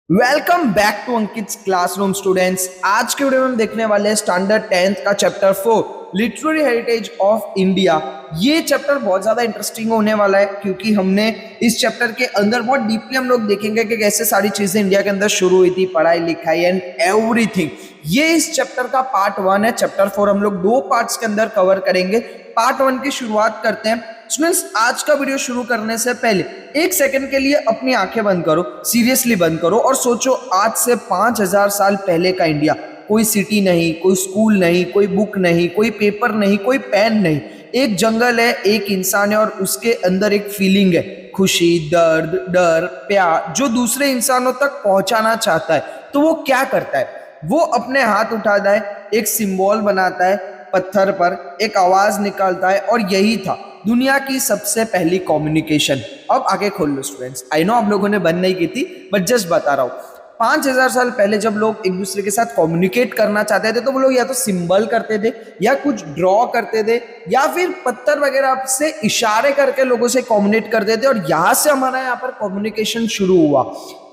Welcome back to Ankit classroom students. आज के video में हम देखने वाले हैं स्टैंडर्ड 10th का chapter 4 literary heritage of India. ये चैप्टर बहुत ज्यादा इंटरेस्टिंग होने वाला है क्योंकि हमने इस चैप्टर के अंदर बहुत डीपली हम लोग देखेंगे कि कैसे सारी चीजें इंडिया के अंदर शुरू हुई थी, पढ़ाई लिखाई एंड एवरीथिंग। ये इस चैप्टर का पार्ट 1 है। चैप्टर 4 हम लोग दो पार्ट्स के अंदर कवर करेंगे। पार्ट 1 की शुरुआत करते हैं। स्टूडेंट्स, आज का वीडियो शुरू करने से पहले एक सेकंड के लिए अपनी आंखें बंद करो, सीरियसली बंद करो और सोचो आज से 5000 साल पहले का इंडिया। कोई सिटी नहीं, कोई स्कूल नहीं, कोई बुक नहीं, कोई पेपर नहीं, कोई पेन नहीं, एक जंगल है, एक इंसान है और उसके अंदर एक फीलिंग है, खुशी, दर्द, डर, प्यार, जो दूसरे इंसानों तक पहुंचाना चाहता है। तो वो क्या करता है? वो अपने हाथ उठाता है, एक सिंबल बनाता है पत्थर पर, एक आवाज निकालता है और यही था दुनिया की सबसे पहली कम्युनिकेशन। अब आगे खोल लो स्टूडेंट्स। आई नो आप लोगों ने बंद नहीं की थी, बट जस्ट बता रहा हूं। 5000 साल पहले जब लोग एक दूसरे के साथ कम्युनिकेट करना चाहते थे तो वो लोग या तो सिंबल करते थे या कुछ ड्रॉ करते थे या फिर पत्थर वगैरह से इशारे करके लोगों से कम्युनिकेट करते थे और यहां से हमारा यहाँ पर कम्युनिकेशन शुरू हुआ।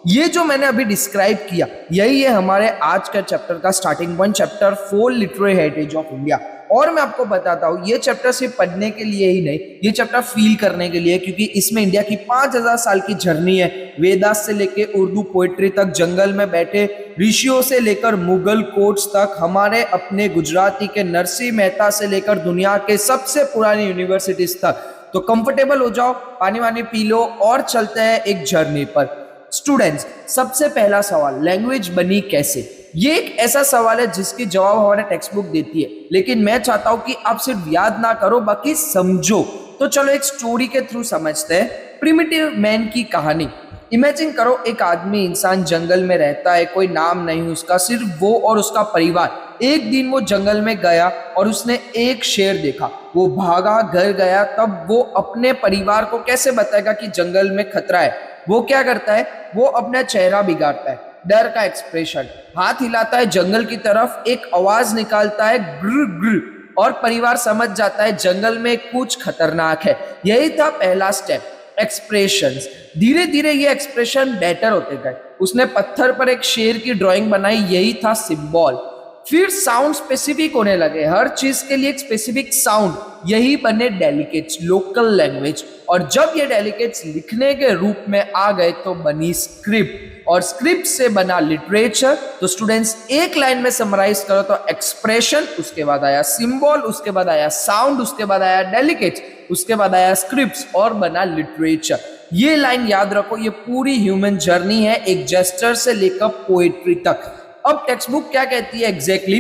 ये जो मैंने अभी डिस्क्राइब किया यही है हमारे आज का चैप्टर का starting point, chapter 4 literary heritage of India. और मैं आपको बताता हूं ये चैप्टर सिर्फ पढ़ने के लिए ही नहीं, ये चैप्टर फील करने के लिए, क्योंकि इसमें इंडिया की 5000 साल की जर्नी है। वेदास से लेकर उर्दू पोएट्री तक, जंगल में बैठे ऋषियों से लेकर मुगल कोर्ट्स तक, हमारे अपने गुजराती के नरसिंह मेहता से लेकर दुनिया के सबसे पुरानी यूनिवर्सिटीज तक। तो कंफर्टेबल हो जाओ, पानी वानी पी लो और चलते हैं एक जर्नी पर। स्टूडेंट्स, सबसे पहला सवाल, लैंग्वेज बनी कैसे? ये एक ऐसा सवाल है जिसकी जवाब हमारे टेक्स्ट बुक देती है, लेकिन मैं चाहता हूं कि आप सिर्फ याद ना करो बल्कि समझो। तो चलो एक स्टोरी के थ्रू समझते हैं प्रिमिटिव मैन की कहानी। इमेजिन करो एक आदमी इंसान जंगल में रहता है, कोई नाम नहीं उसका, सिर्फ वो और उसका परिवार। एक दिन वो जंगल में गया और उसने एक शेर देखा। वो भागा, घर गया। तब वो अपने परिवार को कैसे बताएगा कि जंगल में खतरा है? वो क्या करता है? वो अपना चेहरा बिगाड़ता है, डर का एक्सप्रेशन, हाथ हिलाता है जंगल की तरफ, एक आवाज निकालता है, ग्र ग्र, और परिवार समझ जाता है जंगल में कुछ खतरनाक है। यही था पहला स्टेप, एक्सप्रेशंस। धीरे धीरे ये एक्सप्रेशन बेटर होते गए। उसने पत्थर पर एक शेर की ड्राइंग बनाई, यही था सिंबल। फिर साउंड स्पेसिफिक होने लगे, हर चीज के लिए एक स्पेसिफिक साउंड, यही बने डेलिकेट्स, लोकल लैंग्वेज। और जब ये डेलिकेट्स लिखने के रूप में आ गए तो बनी स्क्रिप्ट, और स्क्रिप्ट से बना लिटरेचर। तो स्टूडेंट्स एक लाइन में समराइज करो तो एक्सप्रेशन, उसके बाद आया सिंबल, उसके बाद आया साउंड, उसके बाद आया डेलिकेट्स, उसके बाद आया स्क्रिप्ट्स और बना लिटरेचर। ये लाइन याद रखो, ये पूरी ह्यूमन जर्नी है, एक जेस्चर से लेकर पोएट्री तक। अब टेक्स्ट बुक क्या कहती है exactly?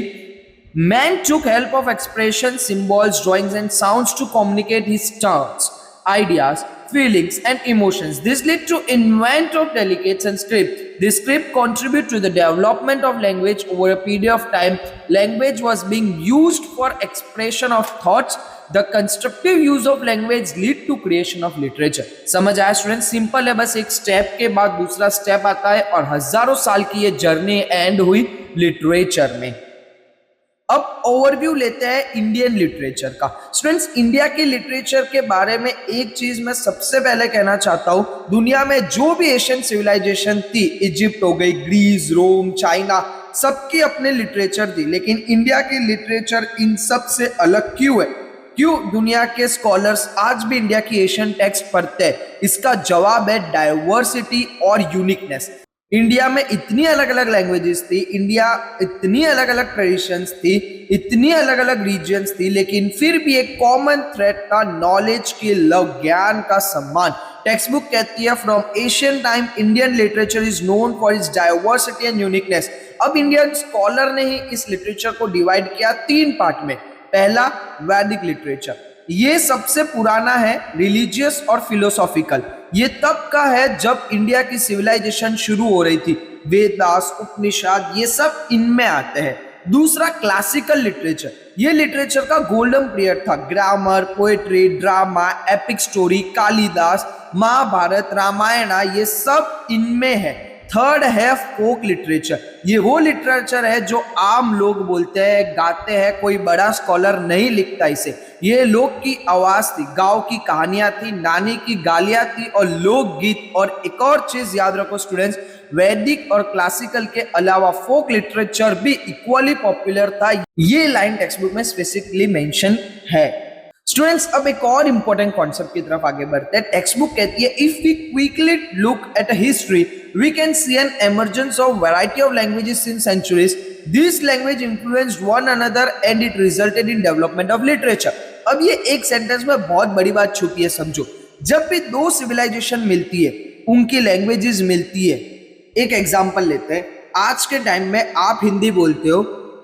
Man took help of expression, symbols, drawings and sounds to communicate his thoughts, ideas, feelings and emotions. This led to invent of delicates and script. This script contribute to the development of language over a period of time. Language was being used for expression of thoughts. The constructive use of language lead to creation of literature. समझ आया student? Simple है, बस एक step के बाद दूसरा step आता है और हजारों साल की ये जर्नी एंड हुई लिटरेचर में। अब ओवरव्यू लेते हैं इंडियन लिटरेचर का। स्टूडेंट्स, इंडिया की लिटरेचर के बारे में एक चीज मैं सबसे पहले कहना चाहता हूं, दुनिया में जो भी एशियन सिविलाइजेशन थी, इजिप्ट हो गई, ग्रीस, रोम, चाइना, सबकी अपने लिटरेचर थी, लेकिन इंडिया की लिटरेचर इन सब से अलग क्यों है? क्यों दुनिया के स्कॉलर्स आज भी इंडिया की एशियन टेक्स्ट पढ़ते हैं? इसका जवाब है डाइवर्सिटी और यूनिकनेस। इंडिया में इतनी अलग अलग लैंग्वेजेस थी, इंडिया इतनी अलग अलग ट्रेडिशंस थी, इतनी अलग अलग रीजन्स थी, लेकिन फिर भी एक कॉमन थ्रेड था, नॉलेज की लव, ज्ञान का सम्मान। टेक्स्ट बुक कहती है from Asian time Indian literature is known for its diversity and uniqueness. अब इंडियन स्कॉलर ने ही इस लिटरेचर को डिवाइड किया तीन पार्ट में। पहला, वैदिक लिटरेचर, ये सबसे पुराना है, रिलीजियस और फिलोसॉफिकल। ये तब का है जब इंडिया की सिविलाइजेशन शुरू हो रही थी, वेदास, उपनिषद, ये सब इनमें आते हैं। दूसरा, क्लासिकल लिटरेचर, ये लिटरेचर का गोल्डन पीरियड था, grammar, poetry, drama, epic story, Kalidas, Mahabharata, Ramayana, ये सब इनमें है। थर्ड है फोक लिटरेचर, ये वो लिटरेचर है जो आम लोग बोलते हैं, गाते हैं, कोई बड़ा स्कॉलर नहीं लिखता इसे। ये लोग की आवाज थी, गांव की कहानियां थी, नानी की गालियां थी और लोकगीत। और एक और चीज याद रखो स्टूडेंट्स, वैदिक और क्लासिकल के अलावा फोक लिटरेचर भी इक्वली पॉपुलर था। ये लाइन टेक्स्ट बुक में स्पेसिफिकली मेंशन है। स्टूडेंट्स, अब एक और इंपॉर्टेंट कॉन्सेप्ट की तरफ आगे बढ़ते हैं। टेक्स्ट बुक कहती है if we quickly look at a history we can see an emergence of variety of languages in centuries. This language influenced one another and it resulted in development of literature. अब ये एक sentence में बहुत बड़ी बात छुपी है, समझो। जब भी दो सिविलाइजेशन मिलती है, उनकी लैंग्वेजेस मिलती है। एक एग्जांपल लेते हैं, आज के टाइम में आप हिंदी बोलते हो,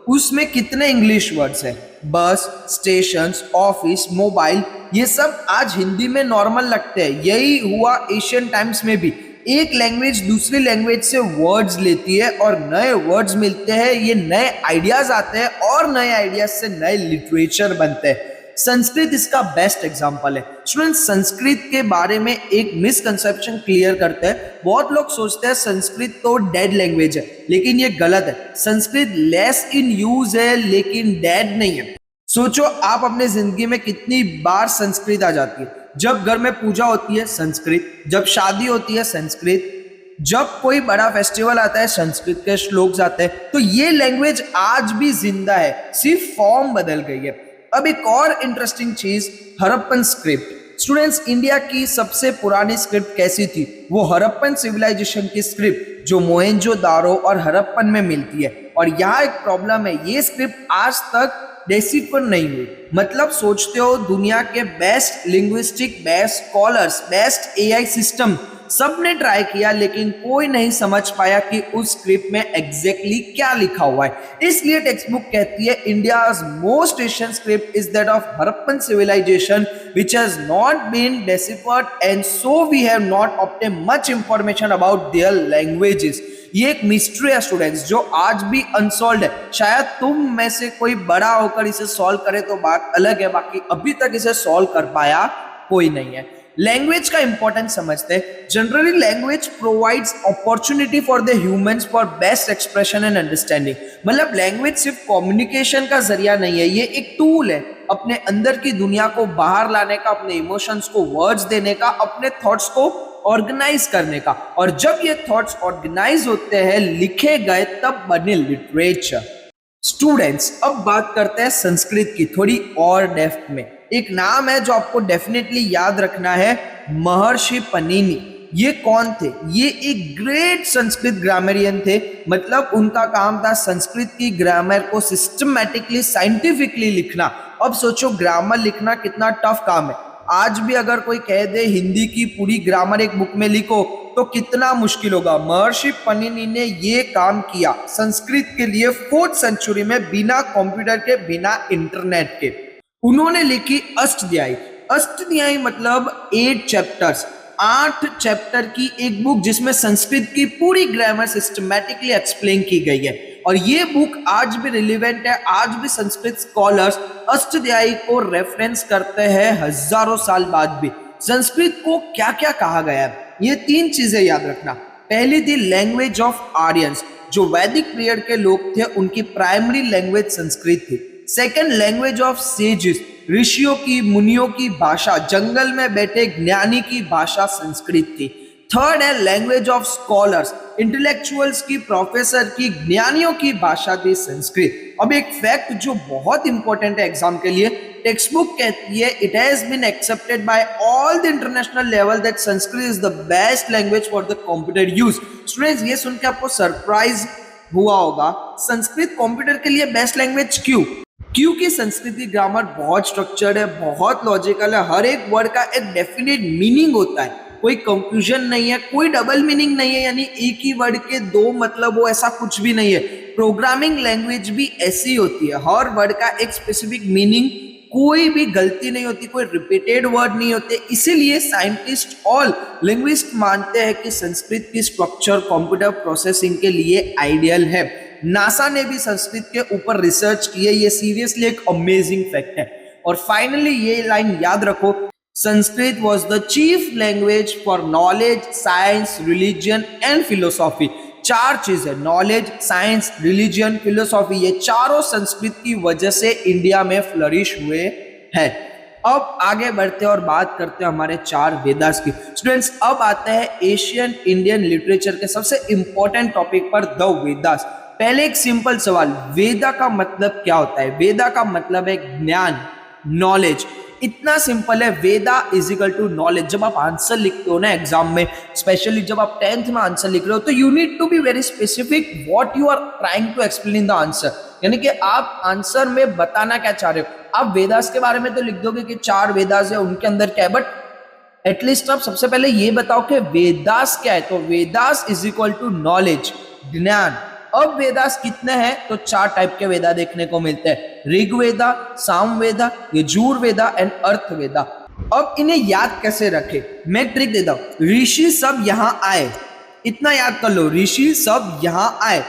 उसमें कितने इंग्लिश वर्ड्स हैं? बस, स्टेशंस, ऑफिस, मोबाइल, ये सब आज हिंदी में नॉर्मल लगते हैं। यही हुआ एशियन टाइम्स में भी। एक लैंग्वेज दूसरी लैंग्वेज से वर्ड्स लेती है और नए वर्ड्स मिलते हैं, ये नए आइडियाज आते हैं और नए आइडियाज से नए लिटरेचर बनते हैं। संस्कृत इसका बेस्ट एग्जांपल है। स्टूडेंट्स, संस्कृत के बारे में एक मिसकंसेप्शन क्लियर करते हैं। बहुत लोग सोचते हैं संस्कृत तो डेड लैंग्वेज है, लेकिन ये गलत है। संस्कृत लेस इन यूज है लेकिन डेड नहीं है। सोचो आप अपने जिंदगी में कितनी बार संस्कृत आ जाती है। जब घर में पूजा होती है संस्कृत, जब शादी होती है संस्कृत, जब कोई बड़ा फेस्टिवल आता है संस्कृत के श्लोक आते हैं। तो ये लैंग्वेज आज भी जिंदा है, सिर्फ फॉर्म बदल गई है। अब एक और इंटरेस्टिंग चीज, हड़प्पन स्क्रिप्ट। स्टूडेंट्स, इंडिया की सबसे पुरानी स्क्रिप्ट कैसी थी? वो हड़प्पन सिविलाइजेशन की स्क्रिप्ट जो मोहेंजोदारो और हड़प्पन में मिलती है। और यहाँ एक प्रॉब्लम है, ये स्क्रिप्ट आज तक डेसिफर नहीं हुई। मतलब सोचते हो दुनिया के best linguistic, best scholars, best AI system सबने ट्राई किया, लेकिन कोई नहीं समझ पाया कि उस स्क्रिप्ट में एग्जैक्टली क्या लिखा हुआ है। इसलिए टेक्स्ट बुक कहती है India's most ancient script is that of Harappan civilisation which has not been deciphered and so we have not obtain much information about their languages. ये एक मिस्ट्री है स्टूडेंट्स, जो आज भी अनसॉल्व है। शायद तुम में से कोई बड़ा होकर इसे सॉल्व करे तो बात अलग है, बाकी अभी तक इसे सॉल्व कर पाया कोई नहीं है। लैंग्वेज का इंपॉर्टेंस समझते हैं। Generally language provides opportunity for the humans for best expression and understanding. मतलब लैंग्वेज सिर्फ कम्युनिकेशन का जरिया नहीं है, ये एक टूल है अपने अंदर की दुनिया को बाहर लाने का, अपने इमोशंस को वर्ड्स देने का, अपने थॉट्स को ऑर्गेनाइज करने का। और जब ये थॉट्स ऑर्गेनाइज होते हैं, लिखे गए, तब बने लिटरेचर। स्टूडेंट्स, अब बात करते हैं संस्कृत की थोड़ी और डेप्थ में। एक नाम है जो आपको डेफिनेटली याद रखना है, महर्षि पनिनी। ये कौन थे? ये एक ग्रेट संस्कृत ग्रामरियन थे। मतलब उनका काम था संस्कृत की ग्रामर को सिस्टमैटिकली, साइंटिफिकली लिखना। अब सोचो ग्रामर लिखना कितना टफ काम है। आज भी अगर कोई कह दे हिंदी की पूरी ग्रामर एक बुक में लिखो तो कितना मुश्किल होगा। महर्षि पनिनी ने ये काम किया संस्कृत के लिए 4th सेंचुरी में, बिना कंप्यूटर के, बिना इंटरनेट के। उन्होंने लिखी अष्टध्यायी। अष्टध्यायी मतलब 8 चैप्टर्स, 8 चैप्टर की एक बुक जिसमें संस्कृत की पूरी ग्रामर सिस्टमैटिकली एक्सप्लेन की गई है। और ये बुक आज भी रिलेवेंट है। आज भी संस्कृत स्कॉलर्स अष्टध्यायी को रेफरेंस करते हैं हजारों साल बाद भी। संस्कृत को क्या क्या कहा गया है, ये 3 चीजें याद रखना। पहली थी लैंग्वेज ऑफ आर्यंस, जो वैदिक पीरियड के लोग थे, उनकी प्राइमरी लैंग्वेज संस्कृत थी। सेकेंड, लैंग्वेज ऑफ सेजेस, ऋषियों की, मुनियों की भाषा, जंगल में बैठे ज्ञानी की भाषा संस्कृत थी। थर्ड है लैंग्वेज ऑफ स्कॉलर्स, इंटेलेक्चुअल्स की, प्रोफेसर की, ज्ञानियों की भाषा थी संस्कृत। अब एक फैक्ट जो बहुत इंपॉर्टेंट है एग्जाम के लिए, टेक्स्ट बुक कहती है it has been accepted by all the international level that Sanskrit is the best language for the computer use. Students, ये सुन के आपको सरप्राइज हुआ होगा, संस्कृत कंप्यूटर के लिए बेस्ट लैंग्वेज क्यों? क्योंकि संस्कृत ग्रामर बहुत स्ट्रक्चर्ड है, बहुत लॉजिकल है। हर एक वर्ड का एक डेफिनेट मीनिंग होता है, कोई कंफ्यूजन नहीं है, कोई डबल मीनिंग नहीं है, यानी एक ही वर्ड के 2 मतलब हो, ऐसा कुछ भी नहीं है। प्रोग्रामिंग लैंग्वेज भी ऐसी होती है, हर वर्ड का एक स्पेसिफिक मीनिंग, कोई भी गलती नहीं होती, कोई रिपीटेड वर्ड नहीं होते। इसीलिए साइंटिस्ट और लिंग्विस्ट मानते हैं कि संस्कृत की स्ट्रक्चर कंप्यूटर प्रोसेसिंग के लिए आइडियल है। नासा ने भी संस्कृत के ऊपर रिसर्च की है, ये सीरियसली एक अमेजिंग फैक्ट है। और फाइनली ये लाइन याद रखो, Sanskrit was the chief language for knowledge, science, religion and philosophy. 4 चीजें, नॉलेज, साइंस, रिलीजन, फिलोसॉफी, ये चारों संस्कृत की वजह से इंडिया में फ्लरिश हुए हैं। अब आगे बढ़ते हैं और बात करते हैं हमारे 4 वेदास की। स्टूडेंट्स, अब आते हैं एशियन इंडियन लिटरेचर के सबसे इंपॉर्टेंट टॉपिक पर, द वेदास। पहले एक सिंपल सवाल, वेदा का मतलब क्या होता है? वेदा का मतलब है ज्ञान, नॉलेज। इतना सिंपल है, वेदा इज इक्वल टू नॉलेज। जब आप आंसर लिखते हो ना एग्जाम में, स्पेशली जब आप 10th में आंसर लिख रहे हो, तो you need to be very specific what you are trying to explain in the answer. यानी कि आप आंसर में बताना क्या चाह रहे हो। आप वेदास के बारे में तो लिख दोगे कि 4 वेदास है, उनके अंदर क्या है, बट एटलीस्ट आप सबसे पहले ये बताओ कि वेदास क्या है। तो Vedas is equal to knowledge, ज्ञान। अब वेदास कितने हैं? तो 4 टाइप के वेदा देखने को मिलते हैं, ऋग्वेदा, सामवेदा, यजुर्वेदा एंड अर्थवेदा। अब इन्हें याद कैसे रखें, मैं ट्रिक देता हूं। ऋषि सब यहां आए, इतना याद कर लो, ऋषि सब यहां आए।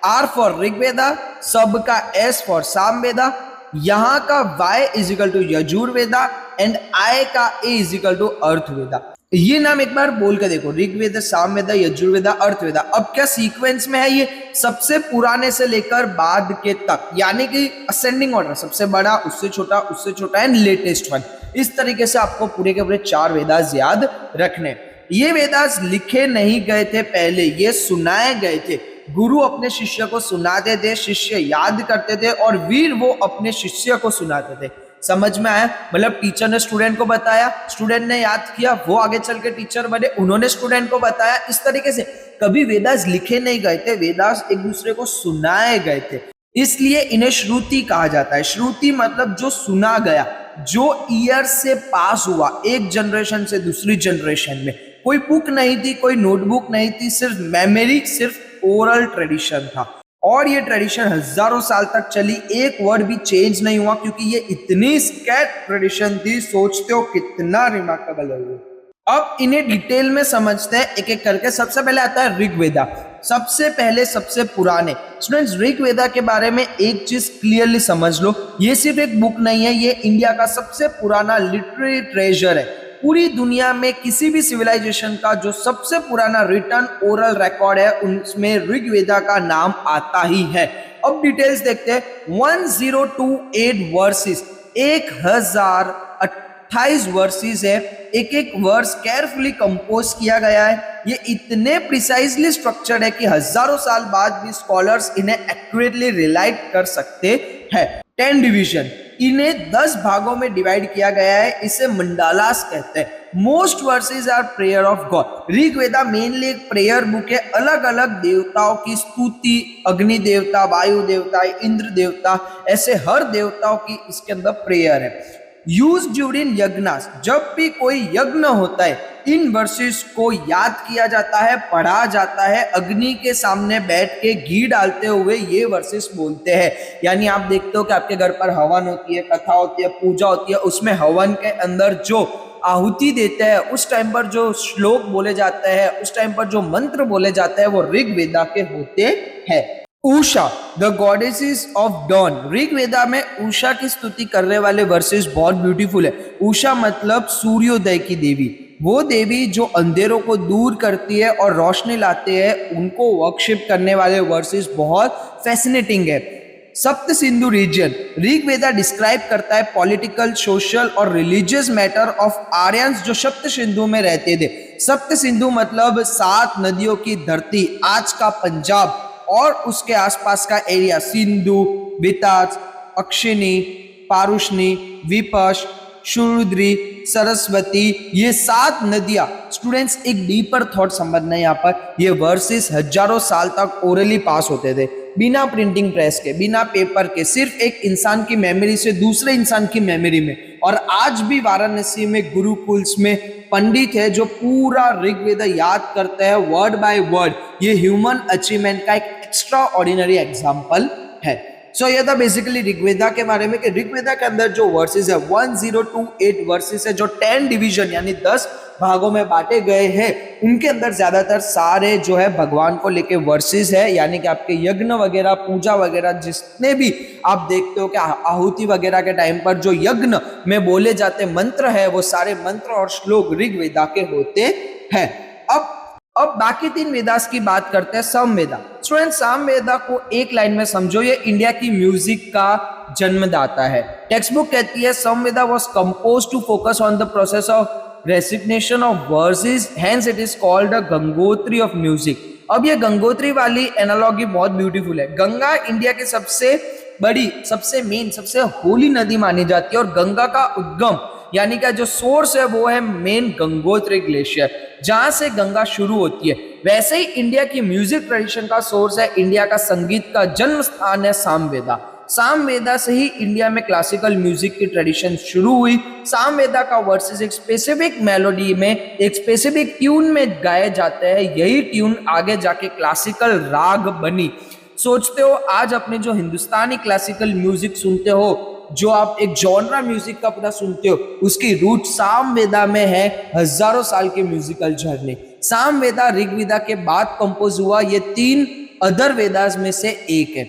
आर फॉर ऋग्वेदा, सब का एस फॉर सामवेदा, यहां का Y is equal to Yajurveda and I का A is equal to Atharvaveda. ये नाम एक बार बोल के देखो, ऋग्वेद, सामवेद, यजुर्वेद, अर्थवेद। अब क्या सीक्वेंस में है? ये सबसे पुराने से लेकर बाद के तक, यानी कि असेंडिंग ऑर्डर, सबसे बड़ा, उससे छोटा एंड लेटेस्ट वन। इस तरीके से आपको पूरे के पूरे 4 वेदास याद रखने। ये वेदास लिखे नहीं गए थे पहले, ये सुनाए गए थे। गुरु अपने शिष्य को सुनाते थे, शिष्य याद करते थे और वीर वो अपने शिष्य को सुनाते थे। समझ में आया? मतलब टीचर ने स्टूडेंट को बताया, स्टूडेंट ने याद किया, वो आगे चल के टीचर बने, उन्होंने स्टूडेंट को बताया। इस तरीके से कभी वेदास लिखे नहीं गए थे, वेदास एक दूसरे को सुनाए गए थे, इसलिए इन्हें श्रुति कहा जाता है। श्रुति मतलब जो सुना गया, जो ईयर से पास हुआ एक जनरेशन से दूसरी जनरेशन में। कोई बुक नहीं थी, कोई नोटबुक नहीं थी, सिर्फ मेमोरी, सिर्फ ओरल ट्रेडिशन था। और ये ट्रेडिशन हजारों साल तक चली, एक वर्ड भी चेंज नहीं हुआ, क्योंकि ये इतनी स्कैट ट्रेडिशन थी। सोचते हो कितना रिमार्केबल है ये। अब इन्हें डिटेल में समझते हैं एक एक करके। सबसे पहले आता है ऋग्वेदा, सबसे पहले सबसे पुराने। स्टूडेंट्स, ऋग्वेदा के बारे में एक चीज क्लियरली समझ लो, ये सिर्फ एक बुक नहीं है, ये इंडिया का सबसे पुराना लिटरेरी ट्रेजर है। पूरी दुनिया में किसी भी सिविलाइजेशन का जो सबसे पुराना रिटर्न ओरल रिकॉर्ड है, उसमें ऋग्वेदा का नाम आता ही है। अब डिटेल्स देखते हैं। 1028 वर्सेस, 1028 वर्सेस है। एक एक वर्स केयरफुली कंपोज किया गया है। ये इतने प्रिसाइजली स्ट्रक्चर्ड है कि हजारों साल बाद भी स्कॉलर्स इन्हें एक्यूरेटली रिलाइट कर सकते हैं। 10 डिवीजन, इन्हें 10 भागों में डिवाइड किया गया है, इसे मंडालास कहते हैं। Most verses are prayer of God. Rigveda mainly एक प्रेयर बुक है, अलग अलग देवताओं की स्तुति, अग्नि देवता, वायु देवता, इंद्र देवता, ऐसे हर देवताओं की इसके अंदर प्रेयर है। यूज ड्यूरिंग यज्ञास, जब भी कोई यज्ञ होता है, इन वर्सेस को याद किया जाता है, पढ़ा जाता है। अग्नि के सामने बैठ के घी डालते हुए ये वर्सेस बोलते हैं। यानी आप देखते हो कि आपके घर पर हवन होती है, कथा होती है, पूजा होती है, उसमें हवन के अंदर जो आहुति देते हैं, उस टाइम पर जो श्लोक बोले जाते हैं, उस टाइम पर जो मंत्र बोले जाते हैं, वो ऋग्वेदा के होते हैं। Usha, the goddesses of dawn. Rigveda में उषा की स्तुति करने वाले वर्सेस बहुत ब्यूटीफुल है। उषा मतलब सूर्योदय की देवी, वो देवी जो अंधेरों को दूर करती है और रोशनी लाते हैं, उनको वर्शिप करने वाले वर्सेस बहुत फैसिनेटिंग है। सप्त सिंधु रीजन, ऋग्वेदा डिस्क्राइब करता है पॉलिटिकल, सोशल और रिलीजियस मैटर ऑफ आर्यंस जो सप्त सिंधु में रहते थे। सप्त सिंधु मतलब 7 नदियों की धरती, आज का पंजाब और उसके आसपास का एरिया, सिंधु, बिताज, अक्षिनी, पारुष्णी, विपश, शुरुद्री, सरस्वती, ये 7 नदियां। स्टूडेंट्स, एक डीपर थॉट समझना है यहाँ पर। ये वर्सेस हजारों साल तक ओरली पास होते थे, बिना प्रिंटिंग प्रेस के, बिना पेपर के, सिर्फ एक इंसान की मेमोरी से दूसरे इंसान की मेमोरी में। और आज भी वाराणसी में गुरुकुल्स में पंडित है जो पूरा ऋग्वेद याद करते हैं वर्ड बाय वर्ड। ये ह्यूमन अचीवमेंट का एक एक्स्ट्रा ऑर्डिनरी एग्जाम्पल है। सो ये था बेसिकली ऋग्वेदा के बारे में कि ऋग्वेदा के अंदर जो वर्सेस है 1028 वर्सेस है, जो 10 डिवीजन यानी 10 भागों में बांटे गए हैं। उनके अंदर ज्यादातर सारे जो है भगवान को लेके वर्सेस है, यानी कि आपके यज्ञ वगैरह, पूजा वगैरह, जितने भी आप देखते हो कि आहुति वगैरह के टाइम पर जो यज्ञ में बोले जाते मंत्र है, वो सारे मंत्र और श्लोक ऋग्वेदा के होते हैं। अब अब बाकी तीन वेदास की बात करते हैं। सामवेदा स्टूडेंट, सामवेदा को एक लाइन में समझो, ये इंडिया की म्यूजिक का जन्मदाता है। टेक्स्ट बुक कहती है Samaveda was composed to focus on the process of resignation of verses, hence it is called a Gangotri of music. अब ये गंगोत्री वाली एनालॉगी बहुत ब्यूटीफुल है। गंगा इंडिया की सबसे बड़ी, सबसे मेन, सबसे होली नदी मानी जाती है और गंगा का उद्गम यानी कि जो सोर्स है वो है मेन गंगोत्री ग्लेशियर, जहां से गंगा शुरू होती है। वैसे ही इंडिया की म्यूजिक ट्रेडिशन का सोर्स है, इंडिया का संगीत का जन्म स्थान है सामवेदा। सामवेदा से ही इंडिया में क्लासिकल म्यूजिक की ट्रेडिशन शुरू हुई। सामवेदा का वर्सेस एक स्पेसिफिक मेलोडी में, एक स्पेसिफिक ट्यून में गाए जाते हैं। यही ट्यून आगे जाके क्लासिकल राग बनी। सोचते हो आज अपने जो हिंदुस्तानी क्लासिकल म्यूजिक सुनते हो, जो आप एक जॉनरा म्यूजिक का पूरा सुनते हो, उसकी रूट सामवेदा में है। हजारों साल के म्यूजिकल जर्नी। सामवेदा ऋग्वेदा के बाद कंपोज हुआ, ये तीन अदर वेदास में से एक है।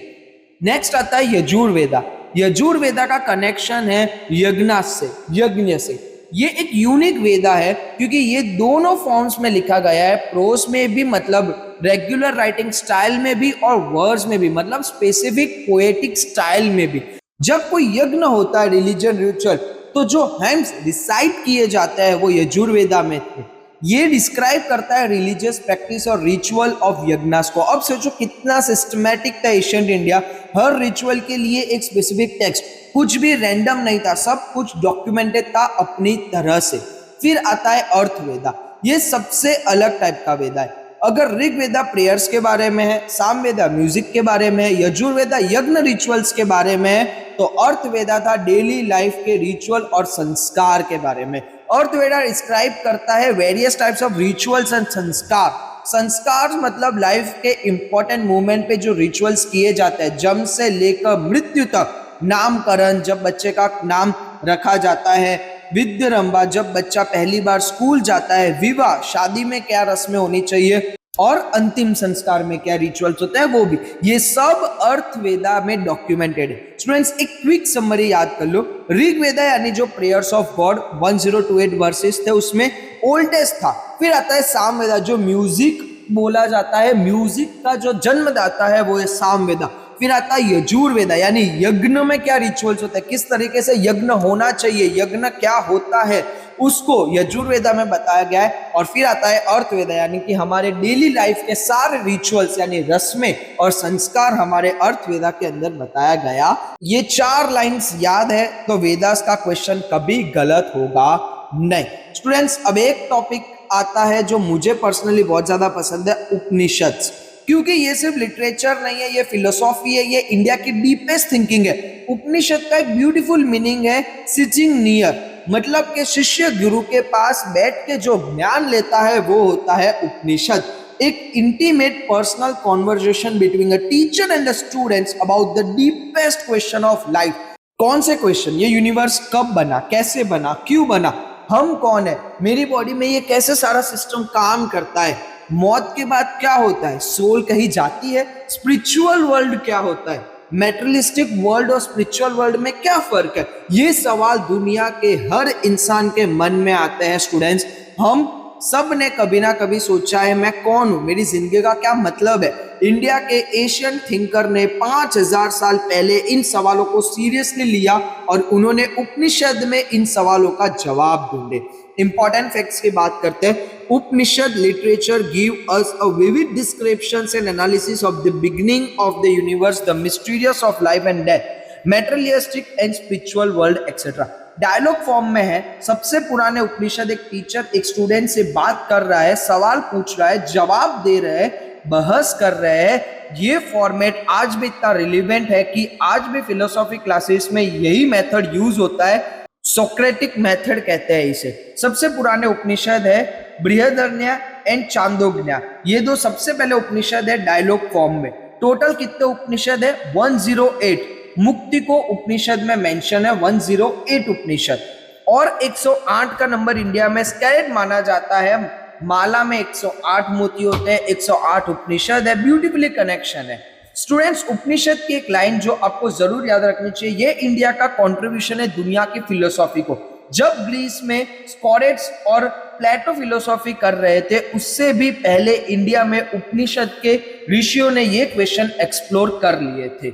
नेक्स्ट आता है यजुर्वेदा। यजुर्वेदा का कनेक्शन है यज्ञ से, यज्ञ से। ये एक यूनिक वेदा है क्योंकि ये दोनों फॉर्म्स में लिखा गया है, प्रोस में भी मतलब रेगुलर राइटिंग स्टाइल में भी, और वर्ड्स में भी मतलब स्पेसिफिक पोएटिक स्टाइल में भी। जब कोई यज्ञ होता है, रिलीजन रिचुअल, तो जो हेम्स रिसाइट किए जाते हैं वो यजुर्वेदा में थे। ये डिस्क्राइब करता है रिलीजियस प्रैक्टिस और रिचुअल ऑफ यज्ञास को। अब सोचो कितना सिस्टमैटिक था एशियंट इंडिया। हर रिचुअल के लिए एक स्पेसिफिक टेक्स्ट, कुछ भी रैंडम नहीं था, सब कुछ डॉक्यूमेंटेड था अपनी तरह से। फिर आता है अर्थवेदा। ये सबसे अलग टाइप का वेदा है। अगर ऋग्वेदा प्रेयर्स के बारे में है, सामवेदा म्यूजिक के बारे में है, यजुर्वेदा यज्ञ रिचुअल्स के बारे में है, तो अर्थवेदा था डेली लाइफ के रिचुअल और संस्कार के बारे में। अर्थवेदा डिस्क्राइब करता है various types of rituals and संस्कार। संस्कार मतलब लाइफ के इंपॉर्टेंट मोमेंट पे जो रिचुअल्स किए जाते हैं, जन्म से लेकर मृत्यु तक। नामकरण, जब बच्चे का नाम रखा जाता है। विद्यारंभा, जब बच्चा पहली बार स्कूल जाता है। विवाह, शादी में क्या रस्में होनी चाहिए, और अंतिम संस्कार में क्या रिचुअल्स होते हैं वो भी। ये सब अर्थवेदा में डॉक्यूमेंटेड है। स्टूडेंट्स, एक क्विक समरी याद कर लो। ऋग्वेदा यानी जो प्रेयर्स ऑफ गॉड 1028 वर्सेस थे, उसमें ओल्डेस्ट था। फिर आता है सामवेदा, जो म्यूजिक बोला जाता है, म्यूजिक का जो जन्मदाता है वो है सामवेदा। फिर आता है यजुर्वेदा, यानी यज्ञ में क्या रिचुअल्स होते हैं, किस तरीके से यज्ञ होना चाहिए, यज्ञ क्या होता है, उसको यजुर्वेदा में बताया गया है। और फिर आता है अर्थवेदा, यानी कि हमारे डेली लाइफ के सारे रिचुअल्स यानी रस्में और संस्कार हमारे अर्थवेदा के अंदर बताया गया। ये 4 लाइंस याद है तो वेदास का क्वेश्चन कभी गलत होगा नहीं। स्टूडेंट्स, अब एक टॉपिक आता है जो मुझे पर्सनली बहुत ज्यादा पसंद है, उपनिषद। क्योंकि ये सिर्फ लिटरेचर नहीं है, ये फिलोसॉफी है, ये इंडिया की डीपेस्ट थिंकिंग है। उपनिषद का एक ब्यूटीफुल मीनिंग है सिटिंग नियर, मतलब कि शिष्य गुरु के पास बैठ के जो ज्ञान लेता है वो होता है उपनिषद। एक intimate personal conversation between a teacher and the students about the deepest question of life. कौन से क्वेश्चन, ये यूनिवर्स कब बना, कैसे बना, क्यों बना, हम कौन है, मेरी बॉडी में ये कैसे सारा सिस्टम काम करता है, मौत के बाद क्या होता है, सोल कहीं जाती है, स्पिरिचुअल वर्ल्ड क्या होता है, मेटेरियलिस्टिक वर्ल्ड और स्पिरिचुअल वर्ल्ड में क्या फर्क है। ये सवाल दुनिया के हर इंसान के मन में आते हैं। स्टूडेंट्स, हम सब ने कभी ना कभी सोचा है मैं कौन हूं, मेरी जिंदगी का क्या मतलब है। इंडिया के एशियन थिंकर ने 5000 साल पहले इन सवालों को सीरियसली लिया और उन्होंने उपनिषद में इन सवालों का जवाब ढूंढे। इंपॉर्टेंट फैक्ट्स की बात करते हैं। Upanishad literature give us a vivid descriptions and analysis of the beginning of the universe, the mysterious of life and death, materialistic and spiritual world etcetera. Dialogue form में है। सबसे पुराने उपनिषद एक टीचर एक स्टूडेंट से बात कर रहा है, सवाल पूछ रहा है, जवाब दे रहे हैं, बहस कर रहे हैं। ये फॉर्मेट आज भी इतना रिलेवेंट है कि आज भी फिलोसॉफी क्लासेस में यही मेथड यूज होता है। सोक्रेटिक मेथड कहते हैं इसे। सबसे पुराने उपनिषद है बृहदारण्यक एंड चांदोग्य। ये दो सबसे पहले उपनिषद है डायलॉग फॉर्म में। टोटल कितने उपनिषद है? 108। मुक्ति को उपनिषद में मेंशन है 108 उपनिषद। और 108 का नंबर इंडिया में स्कैर्ड माना जाता है। माला में 108 मोती होते हैं, 108 उपनिषद है। ब्यूटीफुली कनेक्शन है। स्टूडेंट्स, उपनिषद की एक लाइन जो आपको जरूर याद रखनी चाहिए, ये इंडिया का कंट्रीब्यूशन है दुनिया की फिलोसॉफी को। जब ग्रीस में स्कोरेट्स और प्लेटो फिलोसॉफी कर रहे थे, उससे भी पहले इंडिया में उपनिषद के ऋषियों ने ये क्वेश्चन एक्सप्लोर कर लिए थे।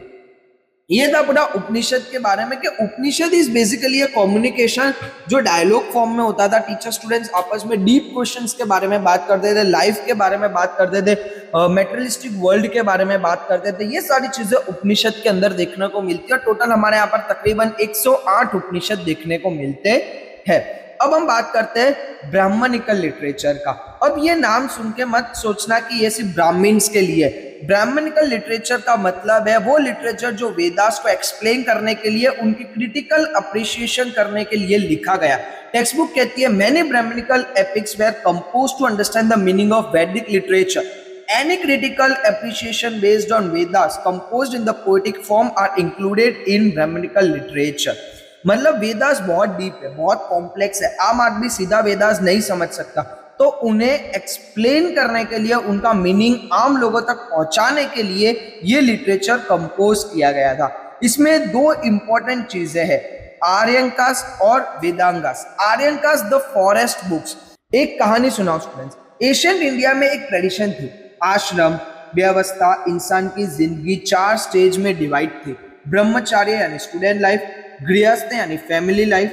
ये था पूरा उपनिषद के बारे में कि उपनिषद इज बेसिकली अ कम्युनिकेशन जो डायलॉग फॉर्म में होता था। टीचर स्टूडेंट्स आपस में डीप क्वेश्चंस के बारे में बात करते थे, लाइफ के बारे में बात करते थे, मेटेरियलिस्टिक वर्ल्ड के बारे में बात करते थे। ये सारी चीजें उपनिषद के अंदर देखने को मिलती है। टोटल हमारे यहाँ पर तकरीबन 108 उपनिषद देखने को मिलते हैं। अब हम बात करते हैं ब्राह्मणिकल लिटरेचर का। अब ये नाम सुन के मत सोचना कि ये सिर्फ ब्राह्मण्स के लिए। ब्राह्मणिकल लिटरेचर का मतलब है वो लिटरेचर जो वेदास को एक्सप्लेन करने के लिए, उनकी क्रिटिकल अप्रिशिएशन करने के लिए लिखा गया। टेक्स्ट बुक कहती है many brahmanical epics were composed to understand the meaning of Vedic literature. Any critical appreciation based on Vedas composed in the poetic form are included in Brahmanical literature। मतलब वेदास बहुत deep है, बहुत complex है, आम आदमी सीधा वेदास नहीं समझ सकता, तो उन्हें एक्सप्लेन करने के लिए, उनका मीनिंग आम लोगों तक पहुंचाने के लिए ये लिटरेचर कंपोज किया गया था। इसमें दो इंपॉर्टेंट चीजें हैं, आर्यंकास और वेदांगास। आर्यंकास द फॉरेस्ट बुक्स। एक कहानी सुनाओ स्टूडेंट्स। एशियंट इंडिया में एक ट्रेडिशन थी, आश्रम व्यवस्था इंसान की जिंदगी 4 स्टेज में डिवाइड थी। ब्रह्मचार्य यानी स्टूडेंट लाइफ, गृहस्थ यानी फैमिली लाइफ,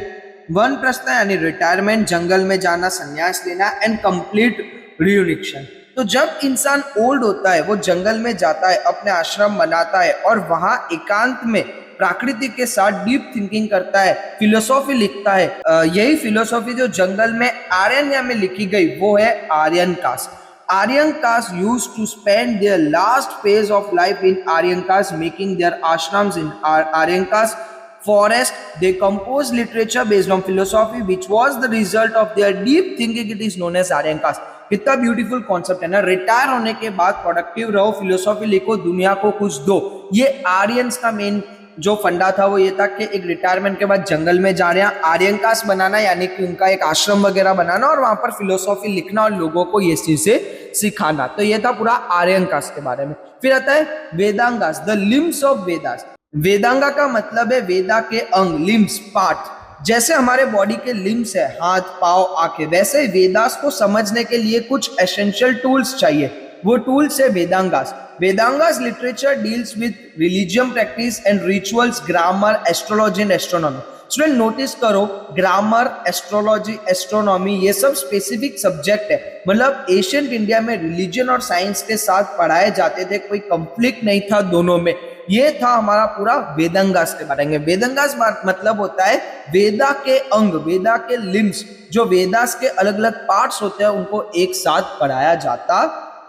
वानप्रस्थ यानी रिटायरमेंट, जंगल में जाना, संन्यास लेना, एंड कंप्लीट रियूनिक्शन। तो जब इंसान ओल्ड होता है वो जंगल में जाता है, अपने आश्रम बनाता है और वहां एकांत में प्रकृति के साथ डीप थिंकिंग करता है, फिलोसॉफी लिखता है। यही फिलोसॉफी जो जंगल में आर्यन में लिखी गई वो है Aryan caste. Aryan caste used to spend their last phase of life in Aryan caste, making their ashrams in Aryan caste forest. They composed literature based on philosophy, which was the result of their deep thinking. It is known as Aryan caste. कितना beautiful concept है ना। Retire होने के बाद productive रहो, philosophy लिखो, दुनिया को कुछ दो। ये आर्यंस का मेन जो फंडा था वो ये था कि एक रिटायरमेंट के बाद जंगल में जा रहे हैं, आर्यन कास्ट बनाना, यानी कि उनका एक आश्रम वगैरह बनाना और वहां पर फिलोसॉफी लिखना और लोगों को ये चीजें सिखाना। तो ये था पूरा आर्यन कास्ट के बारे में। फिर आता है वेदांगास, द लिम्स ऑफ वेदास। वेदांगा का मतलब है वेदा के अंग, लिम्स पार्ट। जैसे हमारे बॉडी के लिम्स है, हाथ पांव आंखें, वैसे वेदास को समझने के लिए कुछ एसेंशियल टूल्स चाहिए। वो टूल्स है वेदांगास। Vedanga's literature deals with religion practice and rituals, grammar, astrology and astronomy. Student notice करो, ग्रामर, एस्ट्रोलॉजी, एस्ट्रोनॉमी ये सब स्पेसिफिक सब्जेक्ट है। मतलब एशियंट इंडिया में रिलीजन और साइंस के साथ पढ़ाए जाते थे, कोई कंफ्लिक्ट नहीं था दोनों में। ये था हमारा पूरा वेदांगास के बारे में। वेदांगास मतलब होता है वेदा के अंग, वेदा के लिम्स, जो वेदास के अलग अलग पार्ट्स होते हैं उनको एक साथ पढ़ाया जाता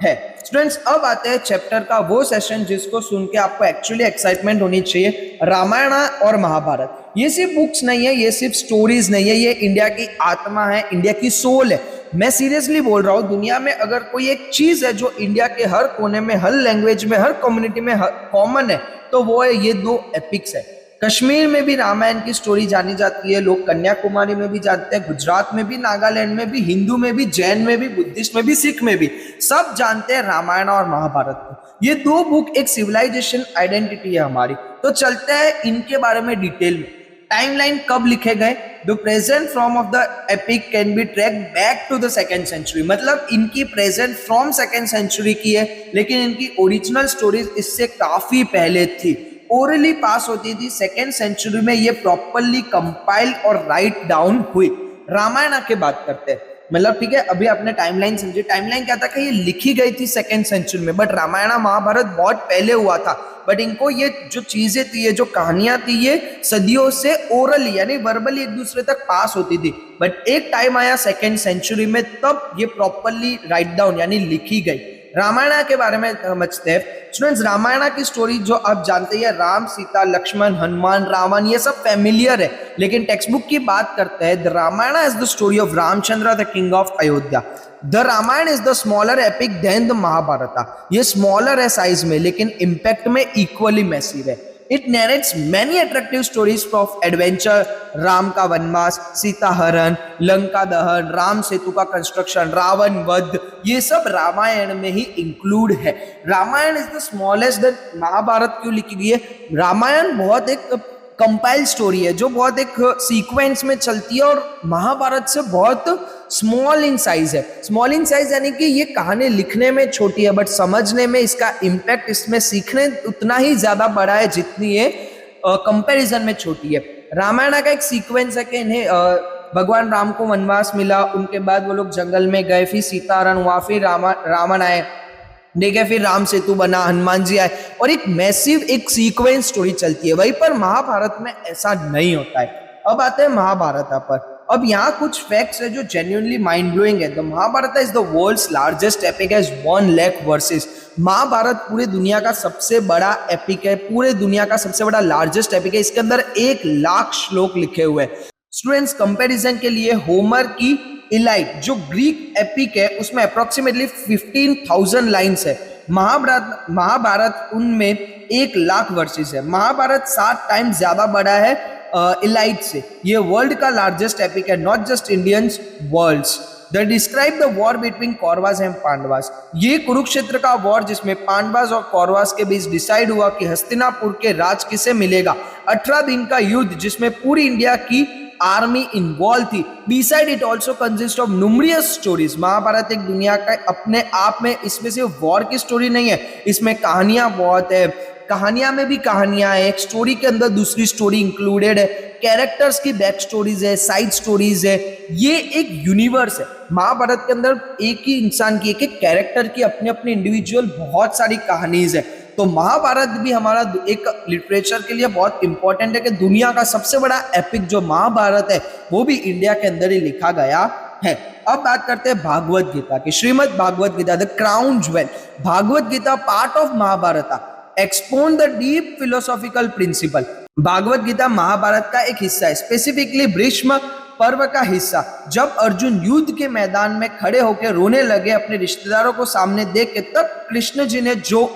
है। स्टूडेंट्स अब आते हैं चैप्टर का वो सेशन जिसको सुन के आपको एक्चुअली एक्साइटमेंट होनी चाहिए, रामायण और महाभारत। ये सिर्फ बुक्स नहीं है, ये सिर्फ स्टोरीज नहीं है, ये इंडिया की आत्मा है, इंडिया की सोल है। मैं सीरियसली बोल रहा हूँ, दुनिया में अगर कोई एक चीज है जो इंडिया के हर कोने में, हर लैंग्वेज में, हर कम्युनिटी में कॉमन है, तो वो है ये 2 एपिक्स है। कश्मीर में भी रामायण की स्टोरी जानी जाती है, लोग कन्याकुमारी में भी जानते हैं, गुजरात में भी, नागालैंड में भी, हिंदू में भी, जैन में भी, बुद्धिस्ट में भी, सिख में भी, सब जानते हैं रामायण और महाभारत को। ये 2 बुक एक सिविलाइजेशन आइडेंटिटी है हमारी। तो चलते हैं इनके बारे में डिटेल में। टाइमलाइन कब लिखे गए? The present from of the epic can be track back to the 2nd century. मतलब इनकी प्रेजेंट फ्रॉम 2nd सेंचुरी की है, लेकिन इनकी ओरिजिनल स्टोरीज इससे काफी पहले थी, ओरली पास होती थी। 2nd सेंचुरी में ये प्रॉपरली कंपाइल और राइट डाउन हुई। रामायण की बात करते हैं, मतलब ठीक है, अभी आपने टाइमलाइन समझी। टाइमलाइन क्या था कि ये लिखी गई थी 2nd सेंचुरी में, बट रामायण महाभारत बहुत पहले हुआ था। बट इनको ये जो चीजें थी, ये जो कहानियां थी, ये सदियों से ओरली यानी वर्बली एक दूसरे तक पास होती थी। बट एक टाइम आया 2nd सेंचुरी में, तब ये प्रॉपरली राइट डाउन यानी लिखी गई। रामायण के बारे में समझते हैं स्टूडेंट्स। रामायण की स्टोरी जो आप जानते हैं, राम, सीता, लक्ष्मण, हनुमान, रावण, ये सब फैमिलियर है, लेकिन टेक्स्ट बुक की बात करते हैं, the Ramayana is the story of Ramchandra the king of Ayodhya. The Ramayana is the smaller epic than the Mahabharata. ये स्मॉलर है साइज में, लेकिन इंपैक्ट में इक्वली मैसिव है। It narrates many attractive stories of adventure, Ram का वनवास, सीता हरण, लंका दहन, राम सेतु का कंस्ट्रक्शन, रावण वध, ये सब रामायण में ही इंक्लूड है। Ramayana is the smallest. Mahabharata क्यों लिखी गई है? रामायण बहुत एक कंपाइल स्टोरी है जो बहुत एक सीक्वेंस में चलती है और महाभारत से बहुत स्मॉल इन साइज है। स्मॉल इन साइज यानी कि ये कहानी लिखने में छोटी है बट समझने में इसका इम्पैक्ट, इसमें सीखने उतना ही ज्यादा बड़ा है जितनी ये कंपैरिजन में छोटी है। रामायण का एक सीक्वेंस है कि इन्हें भगवान राम को वनवास मिला, उनके बाद वो लोग जंगल में गए, फिर सीताहरण हुआ, फिर रावण आए, देखिए फिर राम सेतु बना, हनुमान जी आए और एक मैसिव एक सीक्वेंस स्टोरी चलती है। वहीं पर महाभारत में ऐसा नहीं होता है। अब आते हैं महाभारत पर। अब यहाँ कुछ फैक्ट्स है जो जेन्युइनली माइंड ब्लोइंग है। The Mahabharata is the world's largest epic, has 1 lakh verses. Mahabharata पूरी दुनिया का सबसे बड़ा एपिक है, पूरे दुनिया का सबसे बड़ा लार्जेस्ट एपिक है। इसके अंदर 1 लाख श्लोक लिखे हुए हैं। स्टूडेंट्स कंपैरिजन के लिए होमर की इलाइड जो ग्रीक एपिक है उसमें अप्रोक्सीमेटली 15,000 लाइन्स है। महाभारत उनमें 1 लाख वर्सेस है। महाभारत 7 टाइम्स ज्यादा बड़ा है इलाइड से। ये वर्ल्ड का लार्जेस्ट एपिक है, not just Indians, world's. The describe the war between Kauravas and Pandavas. ये कुरुक्षेत्र का वॉर जिसमें पांडवास और कौरवास के बीच डिसाइड हुआ कि हस्तिनापुर के राज किसे मिलेगा। 18 दिन का युद्ध जिसमें पूरी इंडिया की आर्मी इन्वॉल्व थी। Beside it also consist of numerous stories. Mahabharata एक दुनिया का अपने आप में, इसमें सिर्फ वॉर की स्टोरी नहीं है, इसमें कहानियां बहुत है। कहानियां में भी कहानियां है, एक स्टोरी के अंदर दूसरी स्टोरी इंक्लूडेड है, कैरेक्टर्स की बैक स्टोरीज है, साइड स्टोरीज है। ये एक यूनिवर्स है। महाभारत के अंदर एक ही इंसान की, एक एक कैरेक्टर की अपनी अपनी इंडिविजुअल बहुत सारी कहानीज है। तो महाभारत भी हमारा एक लिटरेचर के लिए बहुत इंपॉर्टेंट है कि दुनिया का सबसे बड़ा एपिक जो महाभारत है वो भी इंडिया के अंदर ही लिखा गया है। अब बात करते हैं भागवत गीता की। Shrimad Bhagavad Gita, the crown jewel. Bhagavad Gita part of Mahabharata expound the deep philosophical principle. Bhagavad Gita Mahabharata का एक हिस्सा है, स्पेसिफिकली भीष्म पर्व का हिस्सा। जब अर्जुन युद्ध के मैदान में खड़े होकर रोने लगे अपने रिश्तेदारों को सामने देख के, तब कृष्ण जी ने जो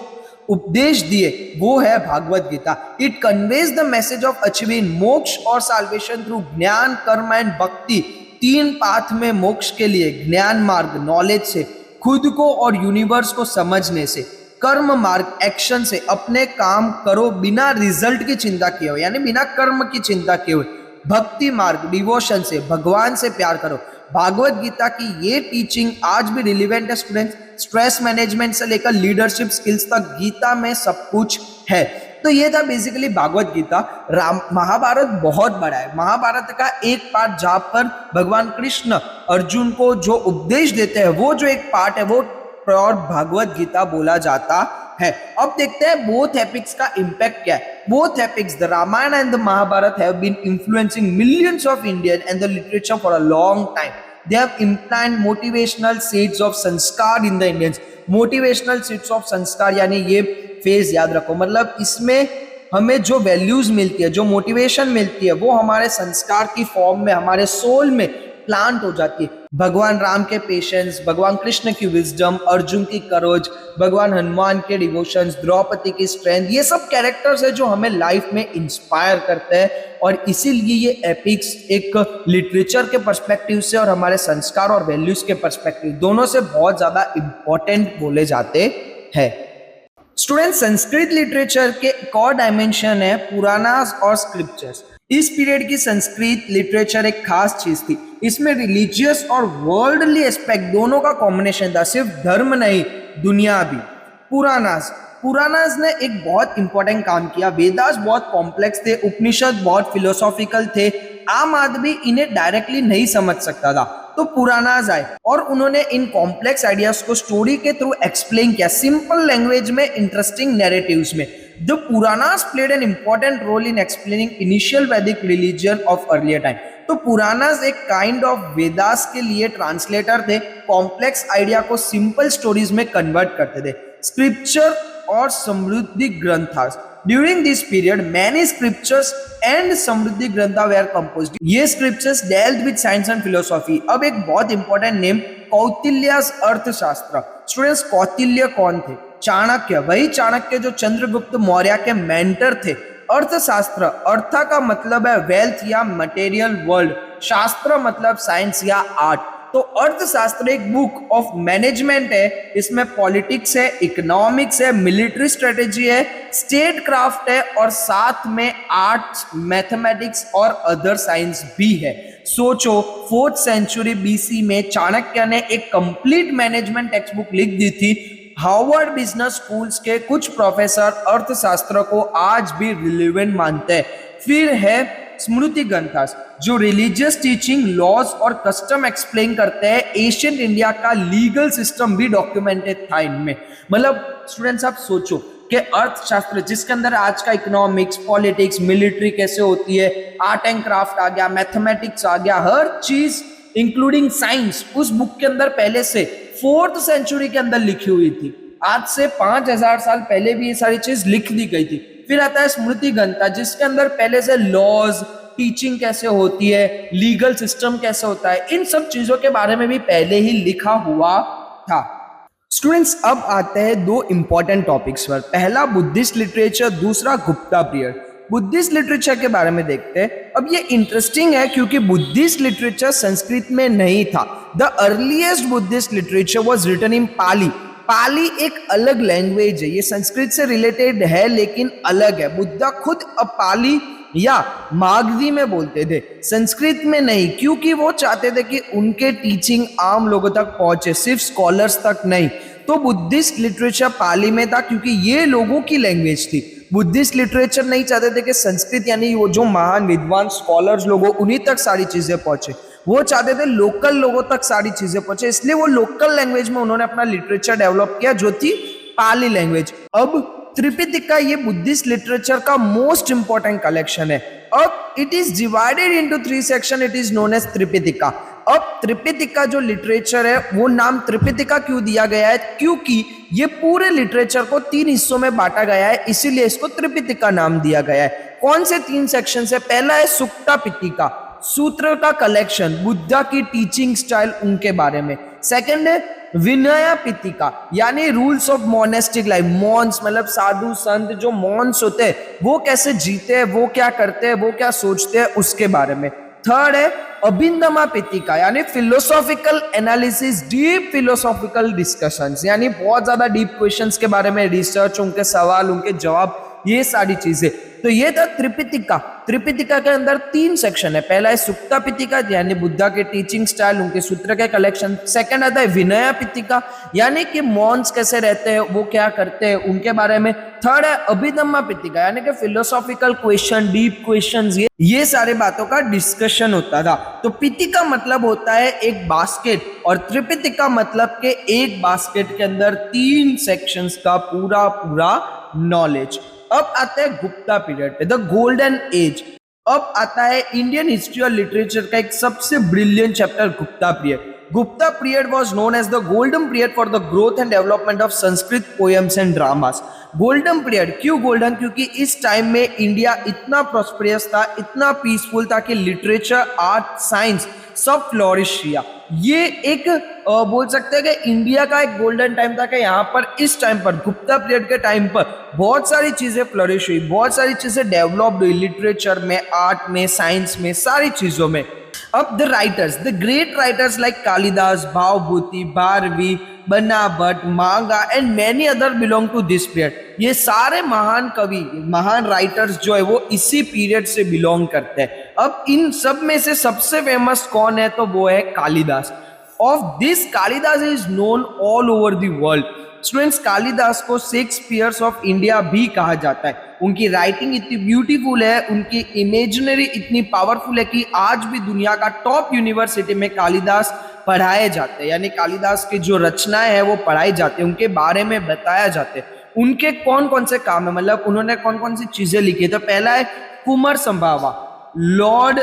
उपदेश दिए वो है Bhagavad Gita. It conveys the message of achieving moksha और साल्वेशन थ्रू ज्ञान, कर्म एंड भक्ति। 3 पाथ में मोक्ष के लिए, ज्ञान मार्ग नॉलेज से, खुद को और यूनिवर्स को समझने से, कर्म मार्ग एक्शन से, अपने काम करो बिना रिजल्ट की चिंता किए हुए यानी बिना कर्म की चिंता किए हुए, भक्ति मार्ग डिवोशन से, भगवान से प्यार करो। भागवत गीता की ये टीचिंग आज भी रिलेवेंट है स्टूडेंट्स। स्ट्रेस मैनेजमेंट से लेकर लीडरशिप स्किल्स तक गीता में सब कुछ है। तो ये था बेसिकली भागवत गीता। महाभारत बहुत बड़ा है। महाभारत का एक पार्ट जहां पर भगवान कृष्ण अर्जुन को जो उपदेश देते हैं वो जो एक पार्ट है वो प्योर भागवत गीता बोला जाता है। अब देखते हैं बोथ एपिक्स का इंपैक्ट क्या है। Both epics, the Ramayana and the Mahabharata, have been influencing millions of Indian and the literature for a long time. They have implanted motivational seeds of संस्कार in the Indians. Motivational seeds of संस्कार यानी ये phase याद रखो, मतलब इसमें हमें जो वैल्यूज मिलती है, जो मोटिवेशन मिलती है वो हमारे संस्कार की फॉर्म में हमारे सोल में प्लांट हो जाती है। भगवान राम के पेशेंस, भगवान कृष्ण की विजडम, अर्जुन की करेज, भगवान हनुमान के डिवोशंस, द्रौपदी की स्ट्रेंथ, ये सब कैरेक्टर्स है जो हमें लाइफ में इंस्पायर करते हैं। और इसीलिए ये एपिक्स एक लिटरेचर के पर्सपेक्टिव से और हमारे संस्कार और वैल्यूज के पर्सपेक्टिव दोनों से बहुत ज्यादा इंपॉर्टेंट बोले जाते हैं। स्टूडेंट, संस्कृत लिटरेचर के एक और डायमेंशन है पुराणास और स्क्रिप्चर्स। इस पीरियड की संस्कृत लिटरेचर एक खास चीज थी। इसमें रिलीजियस और वर्ल्डली एस्पेक्ट दोनों का कॉम्बिनेशन था, सिर्फ धर्म नहीं दुनिया भी। पुराणास ने एक बहुत इंपॉर्टेंट काम किया। वेदास बहुत कॉम्प्लेक्स थे, उपनिषद बहुत फिलोसॉफिकल थे, आम आदमी इन्हें डायरेक्टली नहीं समझ सकता था। तो पुराणास आए और उन्होंने इन कॉम्प्लेक्स आइडियाज को स्टोरी के थ्रू एक्सप्लेन किया, सिंपल लैंग्वेज में, इंटरेस्टिंग नैरेटिव्स में। The Puranas played an important role in explaining initial Vedic religion of earlier time. तो पुरानास एक काइंड ऑफ वेदास के लिए ट्रांसलेटर थे, कॉम्प्लेक्स आइडिया को सिंपल स्टोरीज में कन्वर्ट करते थे। स्क्रिप्चर और समृद्धि ग्रंथास, during this period many scriptures and समृद्धि ग्रंथा वेयर कंपोज्ड। ये scriptures dealt with science and philosophy. अब एक बहुत इंपॉर्टेंट नेम, कौटिल्यास अर्थशास्त्र। स्टूडेंट्स, कौटिल्य कौन थे? चाणक्य, वही चाणक्य जो चंद्रगुप्त मौर्य के मेंटर थे। अर्थशास्त्र, अर्थ का मतलब है वेल्थ या मटेरियल वर्ल्ड, शास्त्र मतलब साइंस या आर्ट। तो अर्थशास्त्र एक बुक ऑफ मैनेजमेंट है, इसमें पॉलिटिक्स है, इकोनॉमिक्स है, मिलिट्री स्ट्रेटेजी है, स्टेट क्राफ्ट है और साथ में आर्ट्स, मैथमेटिक्स और अदर साइंस भी है। सोचो 4th सेंचुरी बीसी में चाणक्य ने एक कंप्लीट मैनेजमेंट टेक्स्ट बुक लिख दी थी। हार्वर्ड बिजनेस स्कूल्स के कुछ प्रोफेसर अर्थशास्त्र को आज भी रिलेवेंट मानते हैं। फिर है स्मृति ग्रंथास जो रिलीजियस टीचिंग, लॉज और कस्टम एक्सप्लेन करते हैं। एशियंट इंडिया का लीगल सिस्टम भी डॉक्यूमेंटेड था इनमें। मतलब स्टूडेंट्स आप सोचो कि अर्थशास्त्र जिसके अंदर आज का इकोनॉमिक्स, पॉलिटिक्स, मिलिट्री कैसे होती है, आर्ट एंड क्राफ्ट आ गया, मैथमेटिक्स आ गया, हर चीज इंक्लूडिंग साइंस उस बुक के अंदर पहले से 4th सेंचुरी के अंदर लिखी हुई थी। आज से 5000 साल पहले भी ये सारी चीज लिख दी गई थी। फिर आता है स्मृति ग्रंथ जिसके अंदर पहले से लॉज, टीचिंग कैसे होती है, लीगल सिस्टम कैसे होता है, इन सब चीजों के बारे में भी पहले ही लिखा हुआ था। स्टूडेंट्स अब आते हैं दो इंपॉर्टेंट टॉपिक्स पर। पहला बुद्धिस्ट लिटरेचर, दूसरा गुप्ता पीरियड। बुद्धिस्ट लिटरेचर के बारे में देखते हैं। अब ये इंटरेस्टिंग है क्योंकि बुद्धिस्ट लिटरेचर संस्कृत में नहीं था। The earliest Buddhist literature was written in Pali. Pali एक अलग लैंग्वेज है, ये संस्कृत से रिलेटेड है लेकिन अलग है। बुद्धा खुद अब पाली या मागधी में बोलते थे, संस्कृत में नहीं, क्योंकि वो चाहते थे कि उनके टीचिंग आम लोगों तक पहुंचे, सिर्फ स्कॉलर्स तक नहीं। तो बुद्धिस्ट लिटरेचर पाली में था क्योंकि ये लोगों की लैंग्वेज थी। बुद्धिस्ट लिटरेचर नहीं चाहते थे कि संस्कृत यानी वो जो महान विद्वान स्कॉलर्स लोगों उन्हीं तक सारी चीजें पहुंचे, वो चाहते थे लोकल लोगों तक सारी चीजें पहुंचे, इसलिए वो लोकल लैंग्वेज में उन्होंने अपना लिटरेचर डेवलप किया जो थी पाली लैंग्वेज। अब त्रिपिटिका ये बुद्धिस्ट लिटरेचर का मोस्ट इंपॉर्टेंट कलेक्शन है। अब it is divided into 3 section, it is known as Tripitaka. अब त्रिपिटिका जो लिटरेचर है वो नाम त्रिपिटिका क्यों दिया गया है, क्योंकि ये पूरे लिटरेचर को 3 हिस्सों में बांटा गया है, इसीलिए इसको त्रिपिटिका नाम दिया गया है। कौन से 3 सेक्शन है? पहला है सुक्ता पिटिका, सूत्र का कलेक्शन, बुद्धा की टीचिंग स्टाइल उनके बारे में। सेकंड है विनया पिटिका यानी rules of monastic life, monks मतलब साधु संत जो मॉन्स होते हैं वो कैसे जीते हैं, वो क्या करते हैं, वो क्या सोचते हैं, उसके बारे में। थर्ड है अभिनदमा पिटिका यानी philosophical analysis, deep philosophical discussions यानी बहुत ज्यादा डीप क्वेश्चंस के बारे में रिसर्च, उनके सवाल, उनके जवाब, ये सारी चीजें। तो ये था त्रिपिटिका। त्रिपिटिका के अंदर 3 सेक्शन है। पहला है सुक्ता पिटिका यानी बुद्धा के टीचिंग स्टाइल, उनके सूत्र के कलेक्शन। सेकंड आता है विनया पिटिका यानी कि मॉन्स कैसे रहते हैं, वो क्या करते हैं, उनके बारे में। थर्ड है अभिधम्मा पिटिका यानी कि फिलोसॉफिकल क्वेश्चन, डीप क्वेश्चंस, ये सारे बातों का डिस्कशन होता था। तो पिटिका मतलब होता है एक बास्केट और त्रिपिटिका मतलब के एक बास्केट के अंदर 3 सेक्शंस का पूरा नॉलेज। अब आता है गुप्ता पीरियड पे, द गोल्डन एज। अब आता है इंडियन हिस्ट्री और लिटरेचर का एक सबसे brilliant chapter Gupta period. Gupta period was known as the golden period for the growth and development of Sanskrit poems and dramas. Golden period क्यों गोल्डन? क्योंकि इस टाइम में इंडिया इतना प्रॉस्पेरियस था, इतना पीसफुल था कि लिटरेचर, आर्ट, साइंस सब फ्लोरिश किया। ये एक बोल सकते हैं कि इंडिया का एक गोल्डन टाइम था कि यहाँ पर इस टाइम पर गुप्ता पीरियड के टाइम पर बहुत सारी चीजें फ्लोरिश हुई, बहुत सारी चीजें डेवलप्ड हुई लिटरेचर में, आर्ट में, साइंस में, सारी चीजों में। अब द writers, the great writers like Kalidasa, Bhavabhuti, Bharavi, बनावट, मांगा and many other belong to this period. ये सारे महान कवि, महान राइटर्स जो है वो इसी पीरियड से बिलोंग करते हैं। अब इन सब में से सबसे फेमस कौन है? तो वो है Kalidas. Of this Kalidas is known all over the world. Students Kalidas को शेक्सपियर्स ऑफ इंडिया भी कहा जाता है। उनकी राइटिंग इतनी ब्यूटीफुल है, उनकी इमेजिनरी इतनी पावरफुल है कि आज भी दुनिया का टॉप यूनिवर्सिटी में कालिदास पढ़ाए जाते हैं, यानी कालिदास की जो रचनाएं हैं वो पढ़ाई जाती है, उनके बारे में बताया जाते हैं। उनके कौन कौन से काम है, मतलब उन्होंने कौन कौन सी चीजें लिखी। तो पहला है कुमार संभवा, लॉर्ड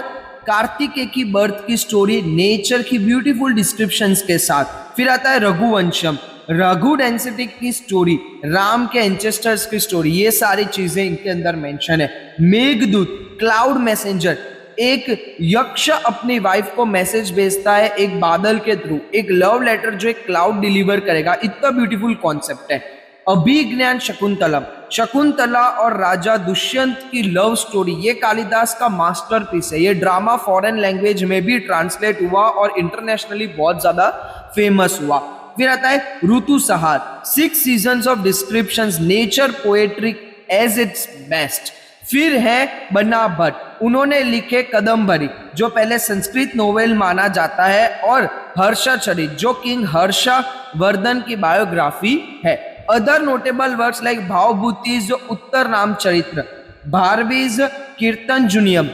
कार्तिकेय की बर्थ की स्टोरी नेचर की ब्यूटीफुल डिस्क्रिप्शंस के साथ। फिर आता है रघुवंशम, रघु डेंसिटी की स्टोरी, राम के एंसेस्टर्स की स्टोरी, ये सारी चीजें इनके अंदर मेंशन है। मेघदूत, क्लाउड मैसेंजर, एक यक्ष अपनी वाइफ को मैसेज भेजता है एक बादल के थ्रू, एक लव लेटर जो एक क्लाउड डिलीवर करेगा। इतना ब्यूटीफुल कॉन्सेप्ट है। अभिज्ञान शकुंतलम, शकुंतला और राजा दुष्यंत की लव स्टोरी, ये कालिदास का मास्टरपीस है। ये ड्रामा फॉरेन लैंग्वेज में भी ट्रांसलेट हुआ और इंटरनेशनली बहुत ज्यादा फेमस हुआ। फिर आता है Ritusamhara, 6 seasons of descriptions, nature poetry as it's best. फिर है बन्ना भट्ट, उन्होंने लिखे कदम्बरी जो पहले संस्कृत नोवेल माना जाता है, और हर्षचरित जो किंग हर्षवर्धन की बायोग्राफी है। अदर नोटेबल वर्क्स लाइक भावभूतिज जो उत्तर नाम चरित्र, भारवीज कीर्तन जुनियम,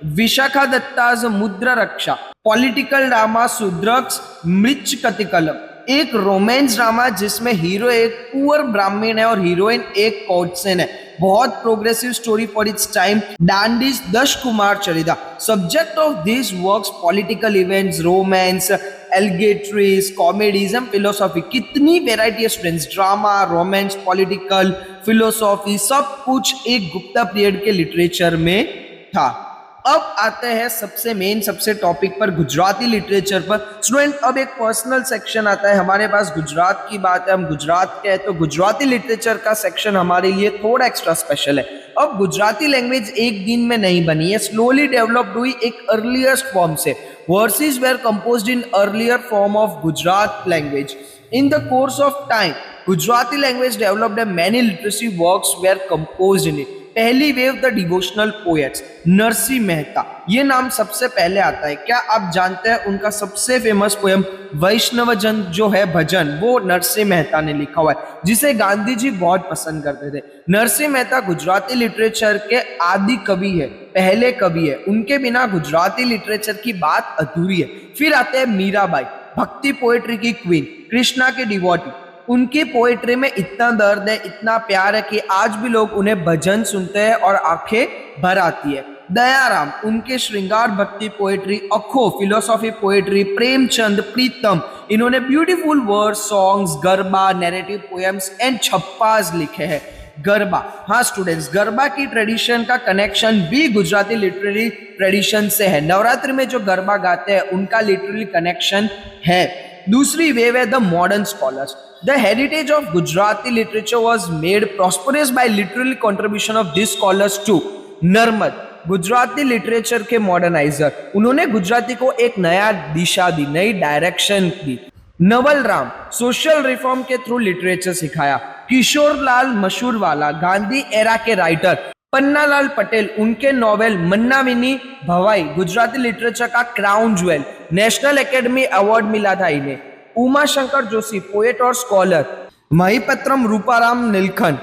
विशाखा दत्ताज मुद्रा रक्षा, पॉलिटिकल ड्रामा सुद्रक्ष मृच कतिकलम, एक रोमांस ड्रामा जिसमें हीरो एक पुअर ब्राह्मण है और हीरोइन एक कौत्सन है, बहुत progressive story for its time, Dandi's Dashakumaracharita. Subject of this works political events, romance, allegories, comedies and philosophy. कितनी वेराइटी है students, drama, romance, political, philosophy, सब कुछ एक गुप्ता पीरियड के लिटरेचर में था। अब आते हैं सबसे मेन सबसे टॉपिक पर, गुजराती लिटरेचर पर। स्टूडेंट अब एक पर्सनल सेक्शन आता है हमारे पास, गुजरात की बात है, हम गुजरात के हैं तो गुजराती लिटरेचर का सेक्शन हमारे लिए थोड़ा एक्स्ट्रा स्पेशल है। अब गुजराती लैंग्वेज एक दिन में नहीं बनी है, स्लोली डेवलप्ड हुई एक अर्लीस्ट फॉर्म से। Verses were composed in earlier form of Gujarat language. In the course of time, Gujarati language developed and many literacy works were composed in it. पहली wave the devotional poets, Narsinh Mehta, ये नाम सबसे पहले आता है। क्या आप जानते हैं उनका सबसे फेमस पोएम वैष्णव जन जो है भजन, वो नरसिंह मेहता ने लिखा हुआ है, जिसे गांधी जी बहुत पसंद करते थे। नरसिंह मेहता गुजराती लिटरेचर के आदि कवि है, पहले कवि है, उनके बिना गुजराती लिटरेचर की बात अधूरी है। फिर आते हैं मीराबाई, भक्ति पोएट्री की क्वीन, कृष्णा के डिवोटी। उनकी पोएट्री में इतना दर्द है, इतना प्यार है कि आज भी लोग उन्हें भजन सुनते हैं और आंखें भर आती है। दयाराम, उनके श्रृंगार भक्ति पोएट्री, अखो फिलोसॉफी पोएट्री, प्रेमचंद, प्रीतम, इन्होंने beautiful words, songs, garba, narrative poems and छप्पास लिखे हैं। गरबा, हाँ स्टूडेंट्स, गरबा की ट्रेडिशन का कनेक्शन भी गुजराती लिटरेरी ट्रेडिशन से है। नवरात्रि में जो गरबा गाते हैं उनका लिटरली कनेक्शन है। दूसरी वेव है the modern scholars. The heritage of Gujarati literature was made prosperous by literally contribution of this scholars to. Narmad, Gujarati literature के मॉडर्नाइजर, उन्होंने गुजराती को एक नया दिशा दी, नई डायरेक्शन दी। नवल राम, सोशल रिफॉर्म के थ्रू लिटरेचर सिखाया। किशोर लाल मशहूरवाला, गांधी एरा के राइटर। पन्नालाल पटेल, उनके नॉवेल मन्नाविनी भवाई गुजराती लिटरेचर का crown jewel, national academy award मिला था इन्हें। उमा शंकर जोशी, पोएट और स्कॉलर। महिपत्रम रूपाराम नीलखंड,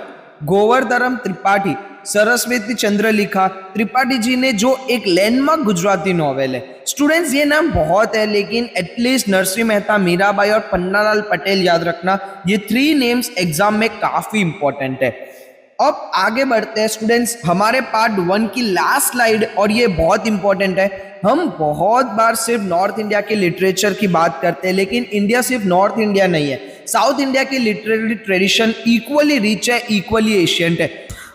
गोवर्धरम त्रिपाठी, सरस्वती चंद्रलेखा त्रिपाठी जी ने जो एक लैंडमार्क गुजराती नॉवेल है। स्टूडेंट्स ये नाम बहुत है, लेकिन एटलीस्ट नरसिंह मेहता, मीराबाई और पन्नालाल पटेल याद रखना, ये 3 नेम्स एग्जाम में काफी इंपॉर्टेंट है। अब आगे बढ़ते हैं स्टूडेंट्स, हमारे पार्ट 1 की लास्ट स्लाइड, और ये बहुत इंपॉर्टेंट है। हम बहुत बार सिर्फ नॉर्थ इंडिया के लिटरेचर की बात करते हैं, लेकिन इंडिया सिर्फ नॉर्थ इंडिया नहीं है, साउथ इंडिया की लिटरेरी ट्रेडिशन इक्वली रिच है, इक्वली एशियंट है।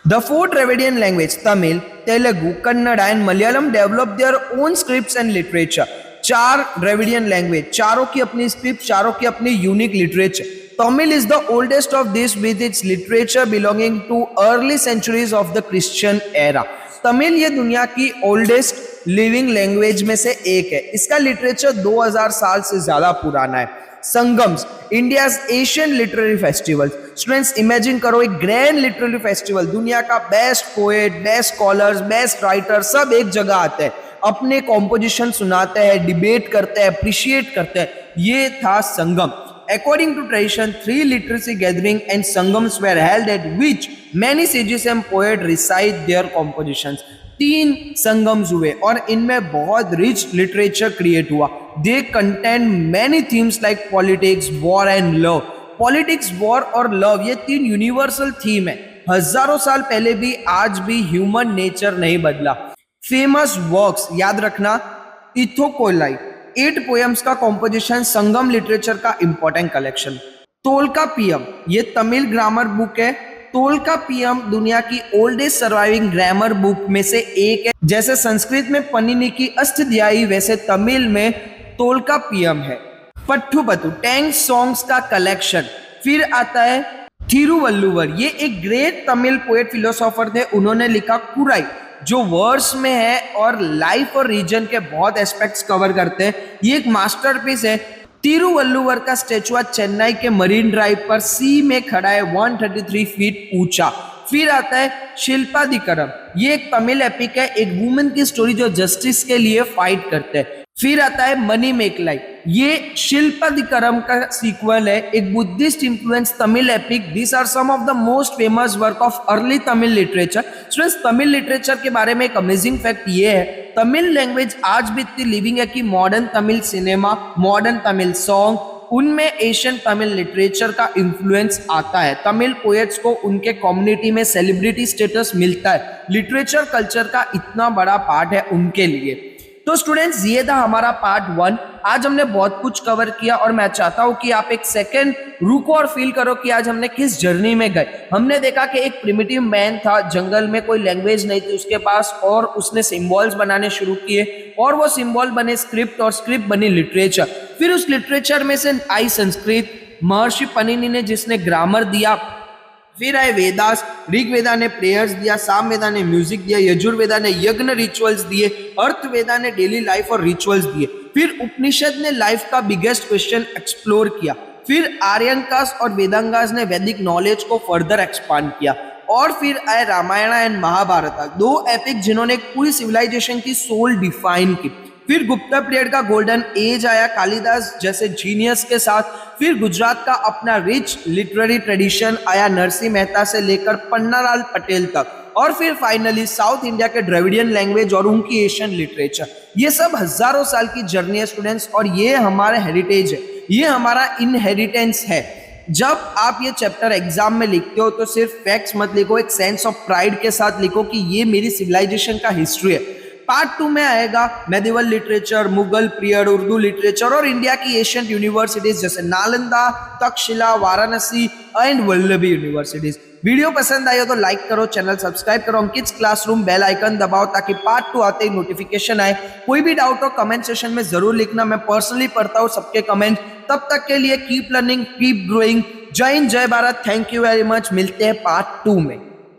The 4 Dravidian language Tamil, Telugu, Kannada and Malayalam develop their own scripts and literature. 4 Dravidian language, चारों की अपनी स्क्रिप्ट, चारों की अपनी unique literature. Tamil is the oldest of these with its literature belonging to early centuries of the Christian era. Tamil ये दुनिया की oldest living language में से एक है, इसका लिटरेचर 2000 साल से ज्यादा पुराना है। Sangams, India's Asian literary festival. Students imagine करो एक ग्रैंड लिटरेरी फेस्टिवल, दुनिया का best poet, best scholars, best writer सब एक जगह आते हैं, अपने कॉम्पोजिशन सुनाते हैं, डिबेट करते हैं, अप्रिशिएट करते हैं। ये था संगम। According to tradition, 3 literacy gatherings and sangams were held at which many sages and poets recite their compositions. 3 Sangams हुए और इनमें बहुत रिच लिटरेचर क्रिएट हुआ। They contain many themes like politics, war and love. Politics, war और love ये 3 universal theme है। हजारों साल पहले भी आज भी ह्यूमन नेचर नहीं बदला। फेमस वर्क्स याद रखना, इथोकोलाई 8 पोएम्स का कॉम्पोजिशन, संगम लिटरेचर का इंपॉर्टेंट कलेक्शन। तोलकापियम ये तमिल ग्रामर बुक है। तोलकापियम दुनिया की ओल्डेस्ट सर्वाइविंग ग्रामर बुक में से एक है। जैसे संस्कृत में पनिनी की अष्टध्यायी, वैसे तमिल में तोलकापियम है। पट्टुपतु 10 सॉन्ग्स का कलेक्शन। फिर आता है थिरुवल्लुवर, ये एक ग्रेट तमिल पोएट फिलोसोफर थे। उन्होंने लिखा कुराई, जो वर्ड्स में है और लाइफ और रीजन के बहुत एस्पेक्ट्स कवर करते हैं। ये एक मास्टरपीस है। तिरुवल्लुवर का स्टेचुआ चेन्नई के मरीन ड्राइव पर सी में खड़ा है, 133 फीट ऊंचा। फिर आता है शिल्पाधिकरम, ये एक तमिल एपिक है, एक वुमेन की स्टोरी जो जस्टिस के लिए फाइट करते हैं। फिर आता है मनी मेकलाई, ये शिल्पाधिकरम का सीक्वल है, एक Buddhist influence Tamil epic. These are some of the most famous work of early Tamil literature. Students, Tamil literature के बारे में एक अमेजिंग फैक्ट ये है, तमिल लैंग्वेज आज भी इतनी लिविंग है कि modern Tamil cinema, modern Tamil song, उनमें एशियन तमिल लिटरेचर का इन्फ्लुएंस आता है। तमिल पोएट्स को उनके कम्युनिटी में सेलिब्रिटी स्टेटस मिलता है। लिटरेचर कल्चर का इतना बड़ा पार्ट है उनके लिए। तो स्टूडेंट्स, ये था हमारा पार्ट 1। आज हमने बहुत कुछ कवर किया और मैं चाहता हूं कि आप एक सेकेंड रुको और फील करो कि आज हमने किस जर्नी में गए। हमने देखा कि एक प्रिमिटिव मैन था, जंगल में कोई लैंग्वेज नहीं थी उसके पास, और उसने सिंबल्स बनाने शुरू किए और वो सिंबल बने स्क्रिप्ट और स्क्रिप्ट बनी लिटरेचर। फिर उस लिटरेचर में से आई संस्कृत, महर्षि पनिनी ने जिसने ग्रामर दिया, फिर आए वेदास, ऋग्वेदा ने प्रेयर्स दिया, सामवेदा ने म्यूजिक दिया, यजुर्वेदा ने यज्ञ रिचुअल्स दिए, अर्थवेदा ने डेली लाइफ और रिचुअल्स दिए, फिर उपनिषद ने लाइफ का बिगेस्ट क्वेश्चन एक्सप्लोर किया, फिर आर्यंकास और वेदांगास ने वैदिक नॉलेज को फर्दर एक्सपांड किया, और फिर आए रामायण एंड महाभारत, दो एपिक जिन्होंने एक पूरी सिविलाइजेशन की सोल डिफाइन की। फिर गुप्ता पीरियड का गोल्डन एज आया कालिदास जैसे जीनियस के साथ। फिर गुजरात का अपना रिच लिटरेरी ट्रेडिशन आया नरसिंह मेहता से लेकर पन्नालाल पटेल तक। और फिर फाइनली साउथ इंडिया के द्रविडियन लैंग्वेज और उनकी एशियन लिटरेचर। ये सब हजारों साल की जर्नी है स्टूडेंट्स, और ये हमारा हेरिटेज है, ये हमारा इनहेरिटेंस है। जब आप ये चैप्टर एग्जाम में लिखते हो तो सिर्फ फैक्ट्स मत लिखो, एक सेंस ऑफ प्राइड के साथ लिखो कि ये मेरी सिविलाइजेशन का हिस्ट्री है। पार्ट 2 में आएगा medieval literature, Mughal period, Urdu literature और इंडिया की एशियंट यूनिवर्सिटीज जैसे Nalanda, Takshashila, Varanasi and Vallabhi universities. Video पसंद आई हो तो लाइक करो, चैनल सब्सक्राइब करो, किड्स क्लासरूम बेल आइकन दबाओ ताकि पार्ट 2 आते ही नोटिफिकेशन आए। कोई भी डाउट हो कमेंट सेशन में जरूर लिखना, मैं पर्सनली पढ़ता हूँ सबके कमेंट। तब तक के लिए कीप लर्निंग, कीप ग्रोइंग। जय हिंद, जय Bharat, thank you very much. मिलते हैं पार्ट 2 में।